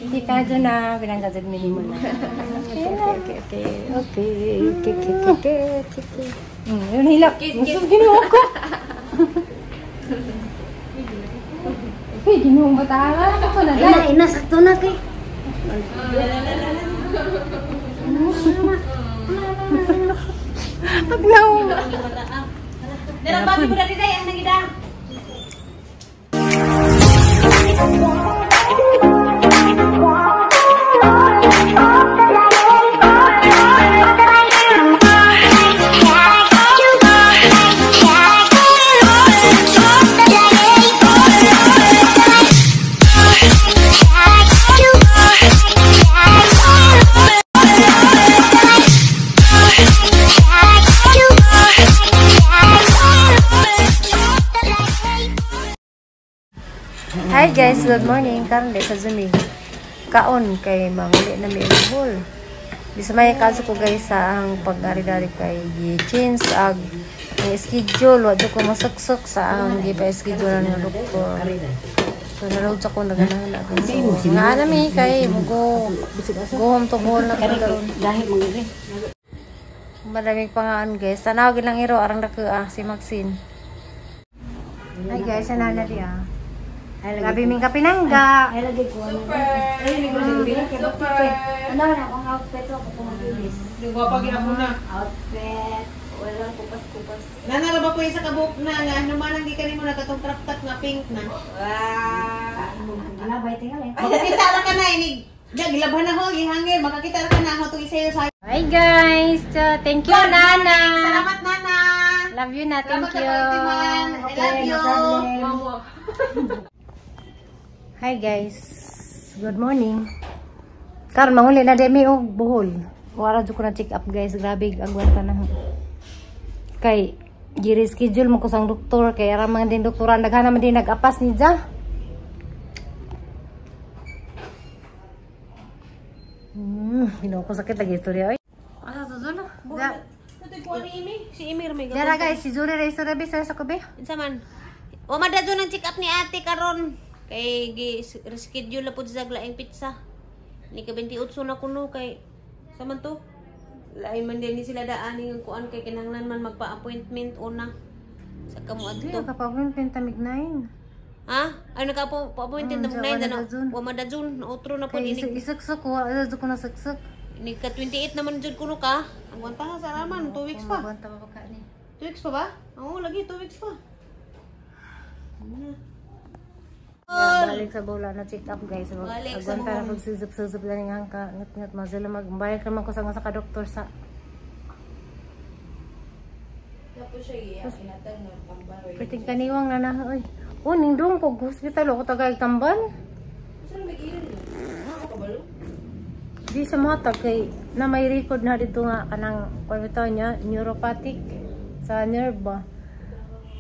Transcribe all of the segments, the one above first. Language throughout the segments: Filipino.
Kita dyan na, pinangkasad minimo na. Okay. Yun hilap. Gusto ginawa ko. Uy, ginawang batangan. Ako na dahil. Ina, sakto na kay. Pagnaw. Dalam bagi mo dali day, ang nagida. Hi guys, good morning. Karon di sa Zumi. Kaon kay manguli na mi buhol. Di sa may kaso ko guys sa ang pag-ari-dari kay gi-change ag ang schedule wa ko masaksok sa ang gi-schedule ng doktor. So nalawd sa ko naganahan ako. Nga na mi kay go home to buhol na karon. Dahil mga Madaming pangaan guys. Tanawagin lang iro arang dako si Maxine. Hi guys, ana dia. Gabi ming kapinangga. ay lagi ko ano. Ay ni ko sabi kay bakit. Ano na ang outfit ko kung mabilis. Nagwapagin ako na. Outfit. Walang kupas-kupas. Nana ba ko sa kabuk na nga naman hindi kanimo nakatong crop top na pink na. Ana bay tingal eh. Makakita ra ka na inig. Gilabhan na ho gihangin makakita ra ka na ako to isayo sa. Hi guys. Thank you Nana. Salamat Nana. Love you na. Thank you. I love you. Hi guys. Good morning. Karon manguli na demi og buhol. Wala jud ko na check up guys. Grabe agwanta na. Kay giri schedule mo ko sang doktor kay ara man din doktoran daghan man din nag-apas ni ja. Hino ko sakit lagi istorya oy. Asa to zulo? Da. Tutoy ko ni Imi. Si Imi may Dara guys, si Zuri ra istorya bisa sa ko be. Insa man? O madadyo ng check up ni ate karon. Kay reschedule na po sa glaing pizza. Ni ka 28 na kuno kay saman to. Lain man din ni sila daani ng kuan kay kinahanglan man magpa-appointment una sa kamo Di adto. ka pa pentamig 9. Ha? Ay naka-appointment na mo na wa madadyon na otro na po Kay ini. isaksak ko, wala jud ko na saksak. Ni ka 28 naman jud kuno ka. Ang wanta sa raman 2 weeks pa. Banta pa ka ni. 2 weeks pa ba? Oo, lagi 2 weeks pa. Balik sa bola na check up guys. Balik sa Agwanta na bola. pag-susub-susub na nga ka. Ngat-ngat mazala magbayad naman ko sa ka-doktor sa. Tapos siya inatang ng tambal. Piting kaniwang na na. Oy. Oh, nindong ko hospital ako tagay tambal. Saan mag-irin mo? Kabalo? Di sa mata kay na may record na dito nga kanang kwento niya neuropathic sa nerve ba.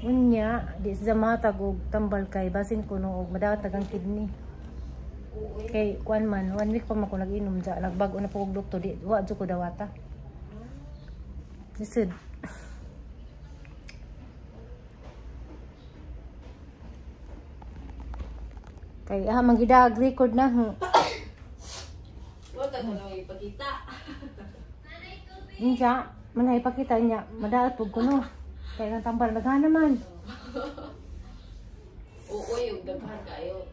Unya di sa mata og tambal kay basin kuno og madawat tagang kidney. Kay kuan man 1 week pa man ko nag-inom ja nagbago na po og doktor di wa jud ko dawata. Lisod. Kay mangidag record na. Wala ko na ipakita. Niya, manay ipakita niya, madaot pug kuno. Kay nang tambal daghan naman. Oo, yung daghan kayo.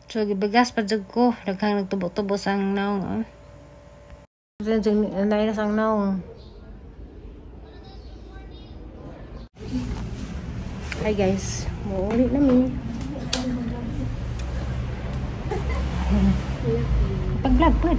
So gibigas pa jud ko, daghang nagtubo-tubo sang naong. Jeng naina sang naong. Hi guys, muuli namin. Pag-vlog po.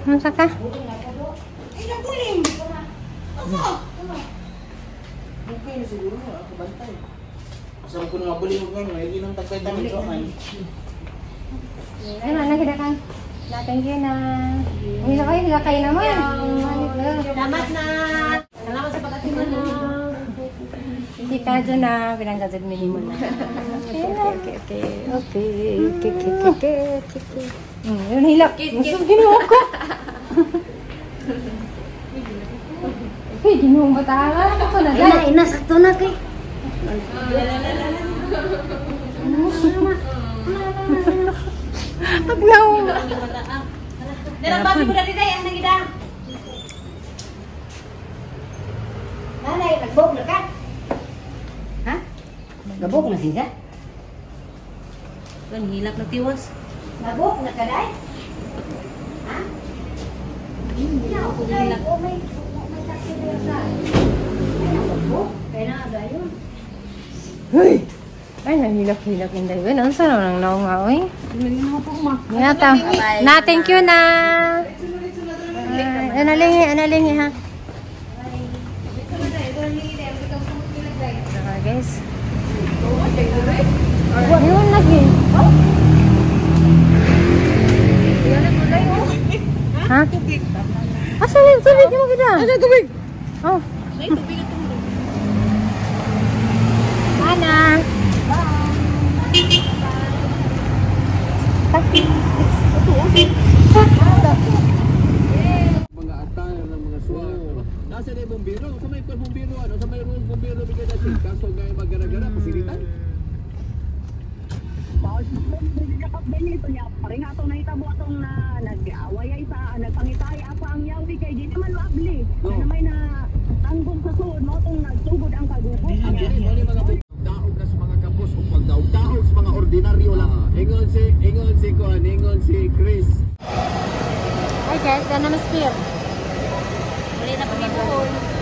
Masa ka? Okay, siguro ako bantay. Asam ko na mabuli mo ngayon, may ginang tagkay tayo ito. Ay, mana kita kan? Thank you na. Hindi kayo naman. Salamat na. Salamat sa pag-atiman mo. Hindi ka dyan na. Pinanggazad minimo na. Okay. Yun hilak. Gusto ginawa ko. Uy, ginawang batangan. Ako na dahil. Ina, sakto na kay. Agnaw. Dalam babi mo dali day, ang nagida. Nanay, nagbog na ka? Ha? Gabog na siya? Kan hilak na tiwas. Nabog na ka, day? Ha? Hindi na ako hilak. May taksi na yun sa... Ay, nabog. Kaya na, gayon. Uy! Ay, nahilak-hilak yung dayo. Ano saan nang naunga, uy? Nata. Na, thank you na. Analingi, ha? Okay, guys. Yun, lagi. Ha? Ah, salit mo kita. Ano, tubig? Oh. Ana. Mga atay ng mga swak. Nasa na yung bumbiro? Sa may bumbiro, ano? Sa may bumbiro bigyan natin. Kaso ngayon magara-gara, pasilitan. Benito niya, paring atong nahitabo atong na nag-away ay sa nagpangitay apa ang yawi kay di naman maabli. Na may na tanggong sa suod mo atong nagsugod ang kagubot. Ang dili mo ni mga daog na sa mga kapos o pagdaog-daog sa mga ordinaryo lang. Ingon si Chris. Hi guys, gana maspir. Muli na pag-ibon.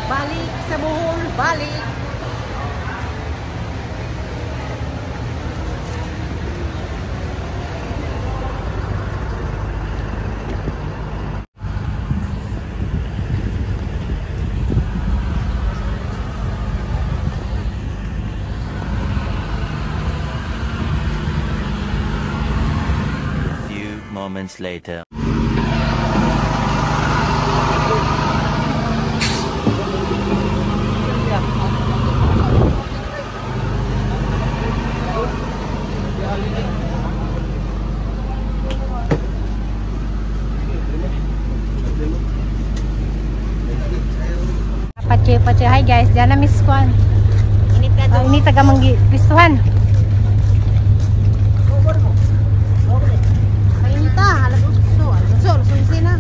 Balik sa Bohol, balik. Few moments later. Pache. Hi guys, diyan na Miss Kwan. Init ka to. Ini taga manggipistuhan. Mainita, halos na.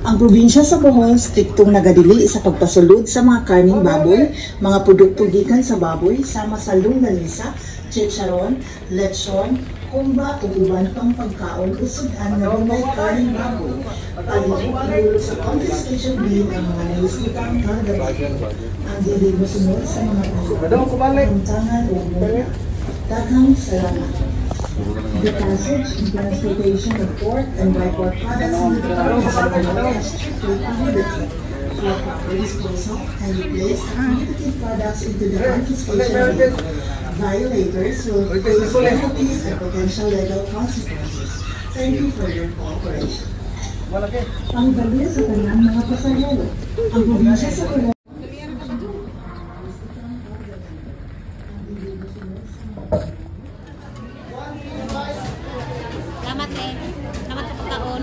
Ang probinsya sa Bohol, striktong nagadili sa pagpasulod sa mga karning baboy, mga produkto gikan sa baboy, sama sa longganisa, chicharon, lechon, kumba o uban pang pagkaon usudan na may karning baboy. Palihog sa confiscation bill ang mga naisputang kagabi. Ang dili mosunod sa mga pagkakantangan o muna. Daghang salamat. The passage and transportation of pork and by-pork products in the department has strictly prohibited. For proper disposal and replace prohibited products into the confiscation bin. Violators will face penalties and potential legal consequences. Thank you for your cooperation. Pangbalya sa tanang mga pasahero. Ang probinsya sa Bohol. Salamat eh. Salamat sa pagkaon.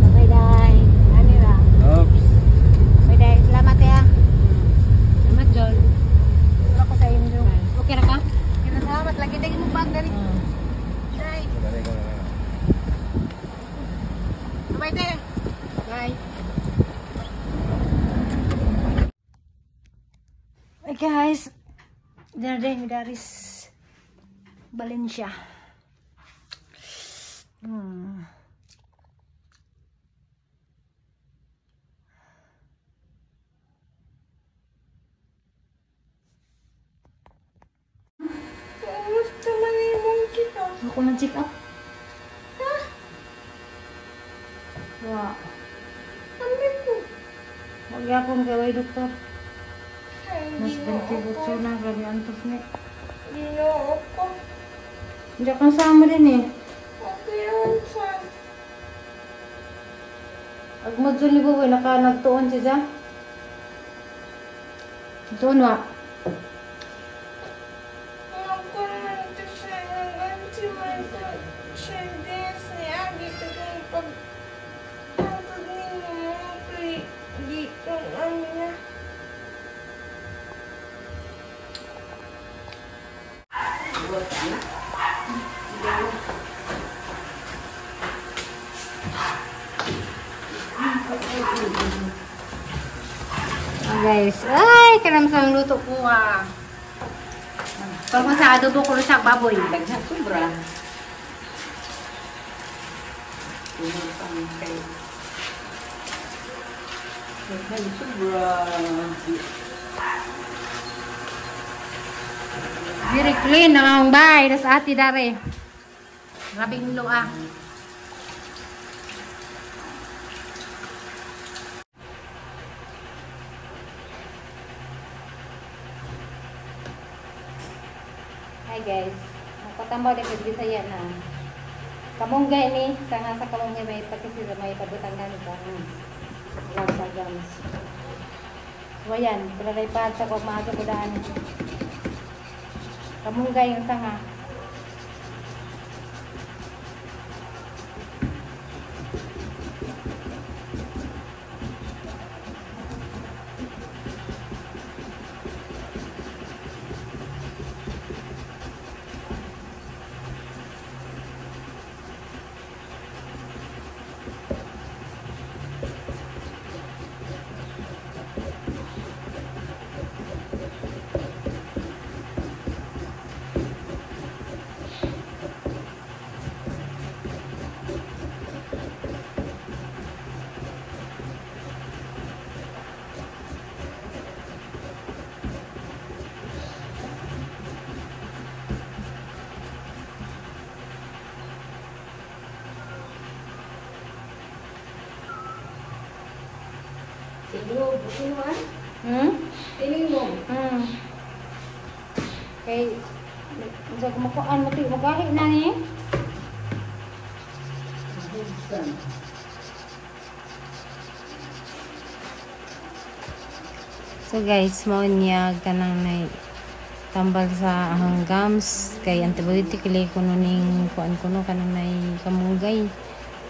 Okay, dai. Ani ra. Oops. Pwede. Bye. Hey guys, dinner dari Valencia. Gusto manimong kita. Ako mag-check up. Wah, Kami po. lagi akong gaway doktor. Mas Hindi 28 na, grabe antos ni. ako. Hindi kang sama din eh. Okay lang saan. Agmadzuli ba nagtuon siya? Tuon wa. Ako naman ito siya nag-anti Michael. Siya din si Agi. Ito kung pag-antod ninyo mga kay di kong ano niya. Guys, ay kanang sang luto ko ah. Pag sa adobo ko sa baboy. Daghan sobra. Daghan sobra. Very clean ang bay, das ati dare. Grabing lo ah. Hi guys, magpatambaw din sa Bisaya na kamunggay ni sa kamunggay may pagkisi sa may pabutang ganit lang sa gums. So ayan, palagay pa sa kung maaga ko daan kamunggay yung sanga. Siguro, bukin mo ah. Piling mo. Okay. Sa kumakuan mo magahi na ni. So guys, mao niya kanang nay tambal sa ahang gums kay antibiotic kay kuno ning kuan kuno kanang nay kamunggay.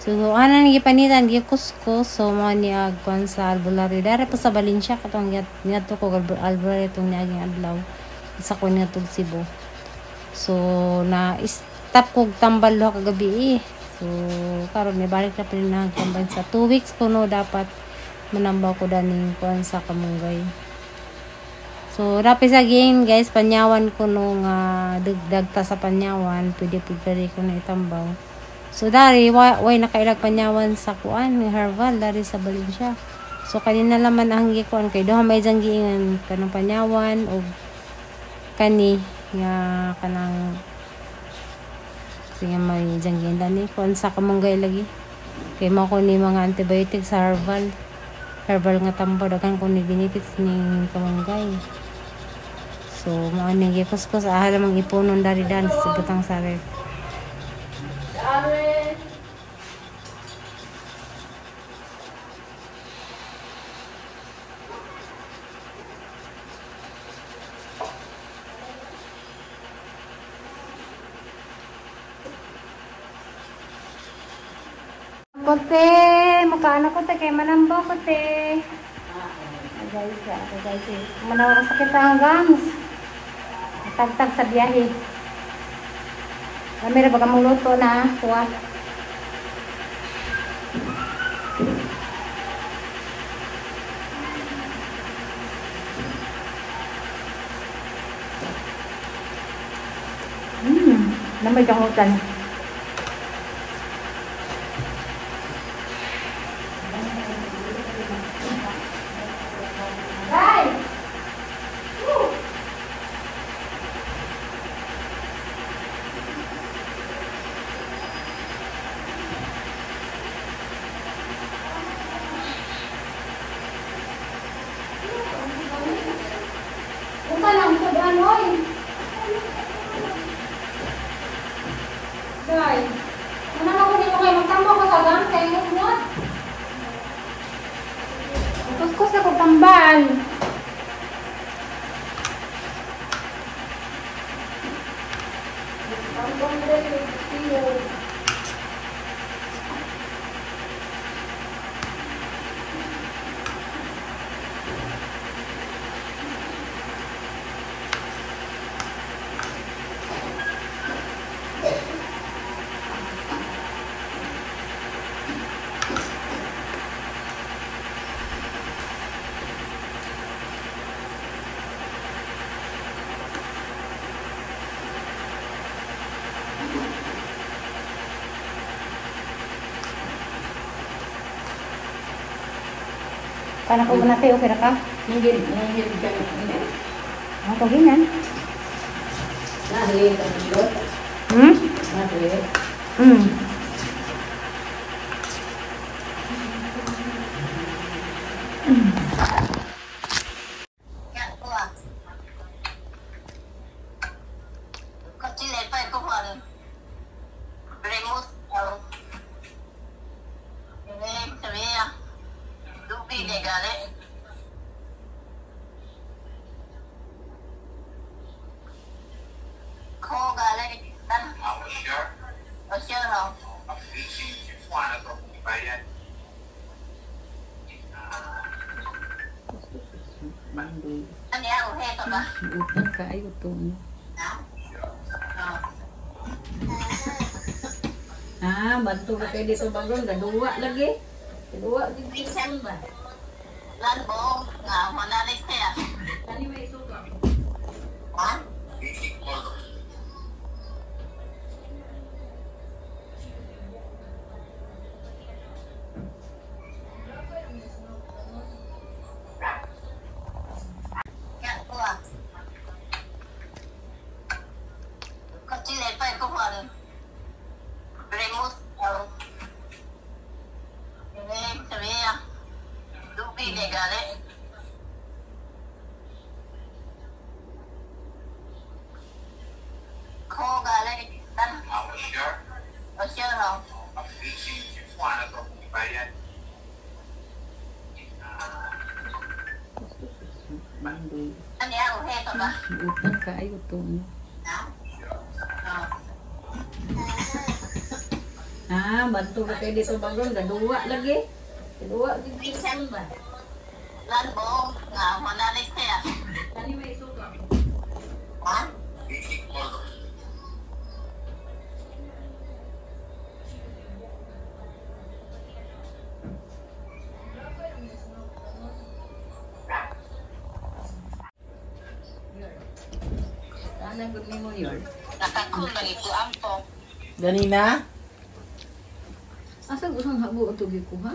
So ana ni gipanitan gi kuskus so mao niya kuan sa albularyo dara pa sa Valencia katong niadto ko albularyo tong niaging adlaw sa ko niya tug Cebu. So na stop kog tambal lo kagabi eh. So karon may balik na pala na tambal sa 2 weeks kuno dapat manambaw ko daning kuan sa kamunggay. So, rapi sa gain guys, panyawan ko nung dagta sa panyawan, pwede ko na itambaw. So, dari, way nakailag panyawan sa kuan, herbal, dari sa Valencia. So, kanina naman ang gikuan, kay doha may janggiingan kanang panyawan, o kani, nga kanang, siya may janggiin dani, kuan sa kamunggay lagi. Kay mako ni mga antibiotics sa herbal nga tambaw, dagan ko ni benefits ni kamunggay. So, mga nigi kuskus ahal mang ipunon dari dan sa butang sari. Kote, makaano ko te kay manambaw ko te. Guys, manawa ko sakit ang gums. Tagtag sa biyahe. Kami na baga mong luto na. Kuha. Namay kangutan. Bukan lang, sobrang oy. Guys, mana ako dito kayo magtambak ko sa gang kayo mo. Kuskus ako tambal. Paano ko muna tayo? Okay na ka? Hindi ka na. Ang kaginan. Nahili ka na doon. Hmm? Nahili. Hmm. Utang kayo to. Bantu ka kayo dito bagon. Gaduwa lagi. Gaduwa dito ba? Lanbong, nga, manalis kaya. Kani may ito ka? Ha? Utang kayo to. Bantu ka kayo dito bagon. Gaduwa lagi. Gaduwa dito ba? Lanbong, nga, manalis kaya. Kani may ito ka? Ha? Sana good mo yun. Nakakul lagi po ang po. Ganina? Asa gusang habo ito gikuha?